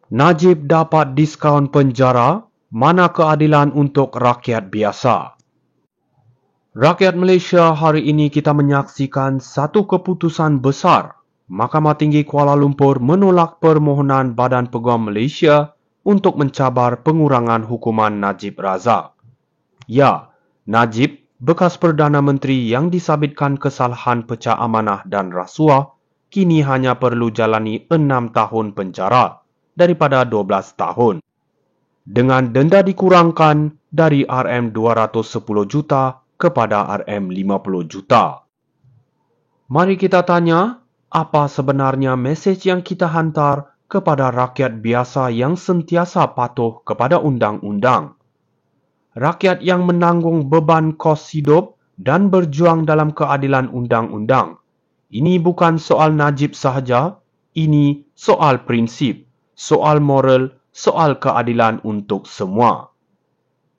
Najib dapat diskaun penjara, mana keadilan untuk rakyat biasa? Rakyat Malaysia, hari ini kita menyaksikan satu keputusan besar. Mahkamah Tinggi Kuala Lumpur menolak permohonan Badan Peguam Malaysia untuk mencabar pengurangan hukuman Najib Razak. Ya, Najib, bekas Perdana Menteri yang disabitkan kesalahan pecah amanah dan rasuah, kini hanya perlu jalani 6 tahun penjara daripada 12 tahun. Dengan denda dikurangkan dari RM210 juta kepada RM50 juta. Mari kita tanya, apa sebenarnya mesej yang kita hantar kepada rakyat biasa yang sentiasa patuh kepada undang-undang? Rakyat yang menanggung beban kos hidup dan berjuang dalam keadilan undang-undang. Ini bukan soal Najib sahaja, ini soal prinsip, soal moral, soal keadilan untuk semua.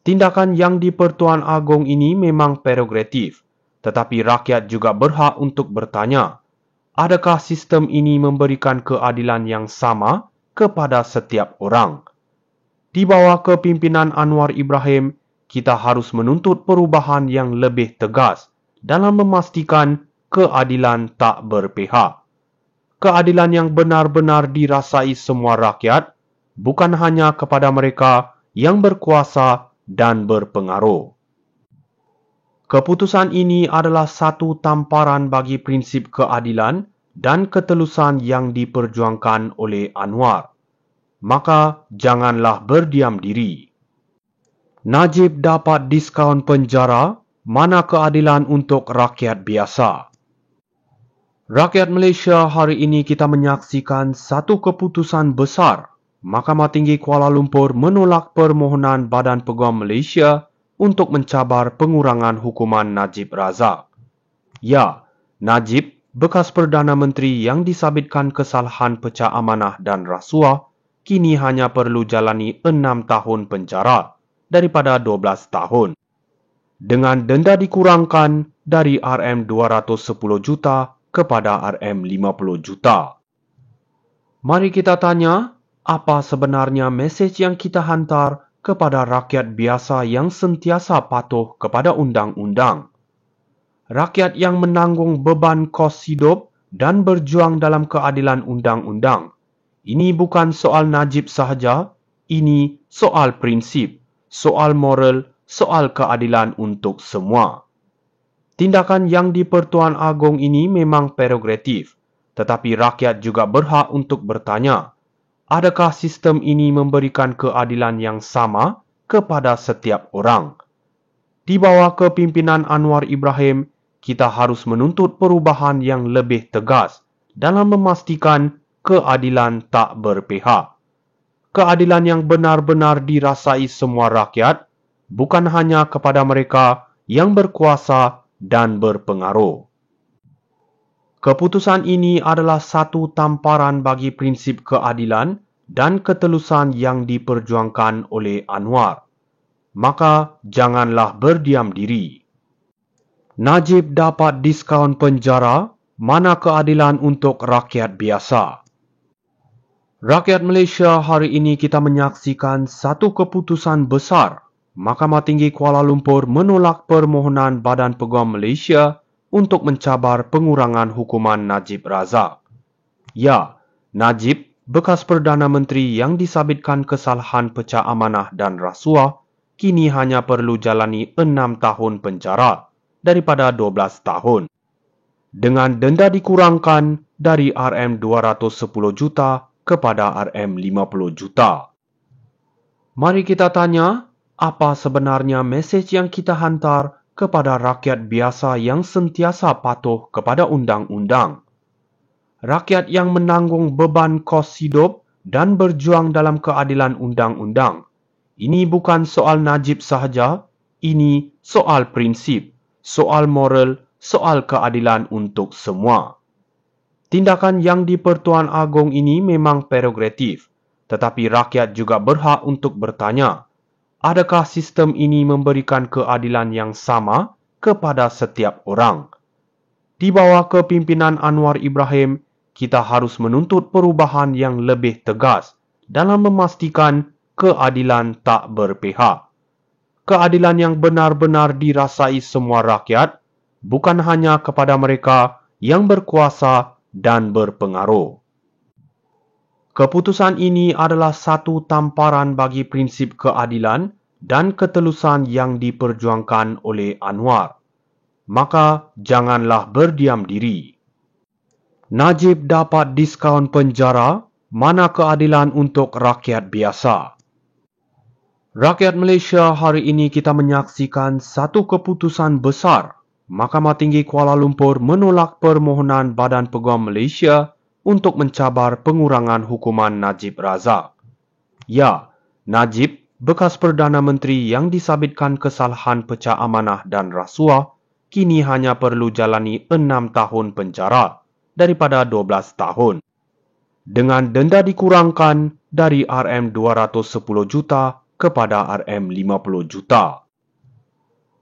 Tindakan yang di Pertuan Agong ini memang prerogatif, tetapi rakyat juga berhak untuk bertanya, adakah sistem ini memberikan keadilan yang sama kepada setiap orang? Di bawah kepimpinan Anwar Ibrahim, kita harus menuntut perubahan yang lebih tegas dalam memastikan keadilan tak berpihak. Keadilan yang benar-benar dirasai semua rakyat, bukan hanya kepada mereka yang berkuasa dan berpengaruh. Keputusan ini adalah satu tamparan bagi prinsip keadilan dan ketelusan yang diperjuangkan oleh Anwar. Maka janganlah berdiam diri. Najib dapat diskaun penjara, mana keadilan untuk rakyat biasa? Rakyat Malaysia, hari ini kita menyaksikan satu keputusan besar. Mahkamah Tinggi Kuala Lumpur menolak permohonan Badan Peguam Malaysia untuk mencabar pengurangan hukuman Najib Razak. Ya, Najib, bekas Perdana Menteri yang disabitkan kesalahan pecah amanah dan rasuah, kini hanya perlu jalani 6 tahun penjara daripada 12 tahun. Dengan denda dikurangkan dari RM210 juta kepada RM50 juta. Mari kita tanya, apa sebenarnya mesej yang kita hantar kepada rakyat biasa yang sentiasa patuh kepada undang-undang? Rakyat yang menanggung beban kos hidup dan berjuang dalam keadilan undang-undang. Ini bukan soal Najib sahaja, ini soal prinsip, soal moral, soal keadilan untuk semua. Tindakan yang di Pertuan Agong ini memang prerogatif, tetapi rakyat juga berhak untuk bertanya, adakah sistem ini memberikan keadilan yang sama kepada setiap orang? Di bawah kepimpinan Anwar Ibrahim, kita harus menuntut perubahan yang lebih tegas dalam memastikan keadilan tak berpihak. Keadilan yang benar-benar dirasai semua rakyat, bukan hanya kepada mereka yang berkuasa dan berpengaruh. Keputusan ini adalah satu tamparan bagi prinsip keadilan dan ketelusan yang diperjuangkan oleh Anwar. Maka janganlah berdiam diri. Najib dapat diskaun penjara, mana keadilan untuk rakyat biasa? Rakyat Malaysia, hari ini kita menyaksikan satu keputusan besar. Mahkamah Tinggi Kuala Lumpur menolak permohonan Badan Peguam Malaysia untuk mencabar pengurangan hukuman Najib Razak. Ya, Najib, bekas Perdana Menteri yang disabitkan kesalahan pecah amanah dan rasuah, kini hanya perlu jalani 6 tahun penjara daripada 12 tahun. Dengan denda dikurangkan dari RM210 juta kepada RM50 juta. Mari kita tanya, apa sebenarnya mesej yang kita hantar kepada rakyat biasa yang sentiasa patuh kepada undang-undang? Rakyat yang menanggung beban kos hidup dan berjuang dalam keadilan undang-undang. Ini bukan soal Najib sahaja, ini soal prinsip, soal moral, soal keadilan untuk semua. Tindakan yang di Pertuan Agong ini memang prerogatif, tetapi rakyat juga berhak untuk bertanya, adakah sistem ini memberikan keadilan yang sama kepada setiap orang? Di bawah kepimpinan Anwar Ibrahim, kita harus menuntut perubahan yang lebih tegas dalam memastikan keadilan tak berpihak. Keadilan yang benar-benar dirasai semua rakyat, bukan hanya kepada mereka yang berkuasa dan berpengaruh. Keputusan ini adalah satu tamparan bagi prinsip keadilan dan ketelusan yang diperjuangkan oleh Anwar. Maka janganlah berdiam diri. Najib dapat diskaun penjara, mana keadilan untuk rakyat biasa? Rakyat Malaysia, hari ini kita menyaksikan satu keputusan besar. Mahkamah Tinggi Kuala Lumpur menolak permohonan Badan Peguam Malaysia untuk mencabar pengurangan hukuman Najib Razak. Ya, Najib, bekas Perdana Menteri yang disabitkan kesalahan pecah amanah dan rasuah, kini hanya perlu jalani 6 tahun penjara daripada 12 tahun. Dengan denda dikurangkan dari RM210 juta kepada RM50 juta.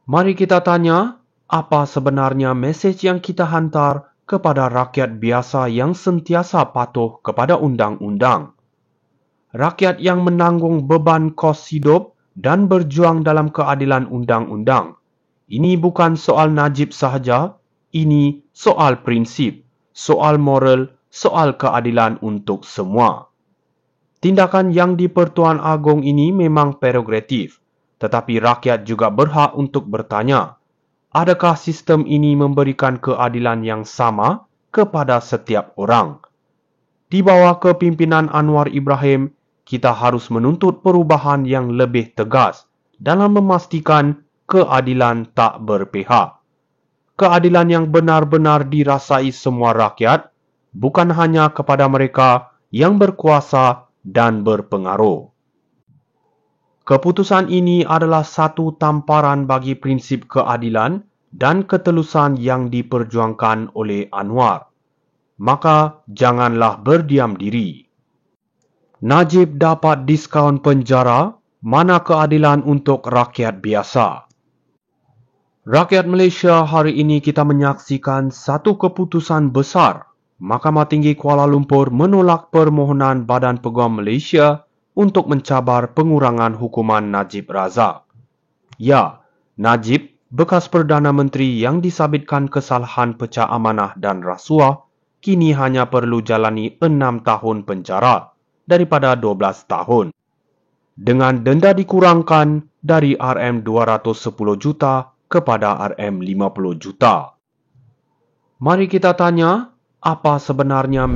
Mari kita tanya, apa sebenarnya mesej yang kita hantar kepada rakyat biasa yang sentiasa patuh kepada undang-undang? Rakyat yang menanggung beban kos hidup dan berjuang dalam keadilan undang-undang. Ini bukan soal Najib sahaja, ini soal prinsip, soal moral, soal keadilan untuk semua. Tindakan yang di Pertuan Agong ini memang prerogatif, tetapi rakyat juga berhak untuk bertanya, adakah sistem ini memberikan keadilan yang sama kepada setiap orang? Di bawah kepimpinan Anwar Ibrahim, kita harus menuntut perubahan yang lebih tegas dalam memastikan keadilan tak berpihak. Keadilan yang benar-benar dirasai semua rakyat, bukan hanya kepada mereka yang berkuasa dan berpengaruh. Keputusan ini adalah satu tamparan bagi prinsip keadilan dan ketelusan yang diperjuangkan oleh Anwar. Maka janganlah berdiam diri. Najib dapat diskaun penjara, mana keadilan untuk rakyat biasa? Rakyat Malaysia, hari ini kita menyaksikan satu keputusan besar. Mahkamah Tinggi Kuala Lumpur menolak permohonan Badan Peguam Malaysia untuk mencabar pengurangan hukuman Najib Razak. Ya, Najib, bekas Perdana Menteri yang disabitkan kesalahan pecah amanah dan rasuah, kini hanya perlu jalani 6 tahun penjara daripada 12 tahun. Dengan denda dikurangkan dari RM210 juta kepada RM50 juta. Mari kita tanya, apa sebenarnya